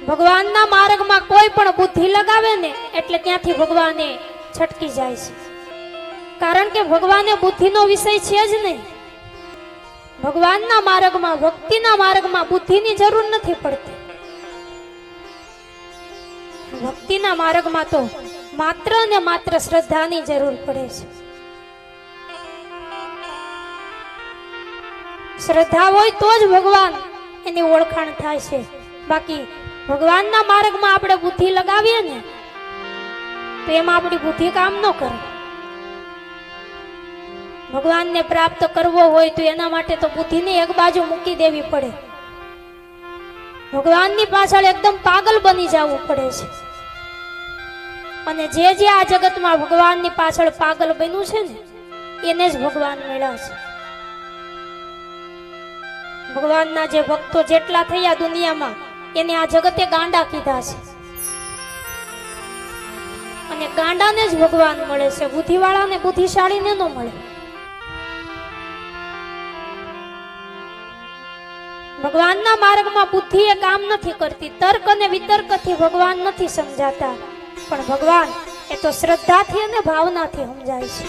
ભગવાનના માર્ગમાં કોઈ પણ બુદ્ધિ લગાવે ને એટલે ત્યાંથી ભગવાને છટકી જાય છે, કારણ કે ભગવાને બુદ્ધિનો વિષય છે જ નહીં. ભગવાનના માર્ગમાં, ભક્તિના માર્ગમાં બુદ્ધિની જરૂર નથી પડતી. ભક્તિના માર્ગમાં તો માત્ર ને માત્ર શ્રદ્ધાની જરૂર પડે છે. શ્રદ્ધા હોય તો જ ભગવાન એની ઓળખાણ થાય છે. બાકી ભગવાનના માર્ગમાં આપણે બુદ્ધિ લગાવીએ ને તો એમાં આપણી બુદ્ધિ કામ ન કરે. ભગવાનને પ્રાપ્ત કરવો હોય તો એના માટે તો બુદ્ધિને એક બાજુ મૂકી દેવી પડે. ભગવાનની પાછળ એકદમ પાગલ બની જવું પડે છે. અને જે આ જગતમાં ભગવાનની પાછળ પાગલ બન્યું છે ને એને જ ભગવાન મળ્યા છે. ભગવાનના જે ભક્તો જેટલા થયા દુનિયામાં એને આ જગતે ગાંડા કીધા છે. અને ગાંડાને જ ભગવાન મળે છે, બુદ્ધિવાળાને, બુદ્ધિશાળીને ન મળે. ભગવાનના માર્ગમાં બુદ્ધિ એ કામ નથી કરતી. તર્ક અને વિતર્કથી ભગવાન નથી સમજાતા, પણ ભગવાન એ તો શ્રદ્ધાથી અને ભાવનાથી સમજાય છે.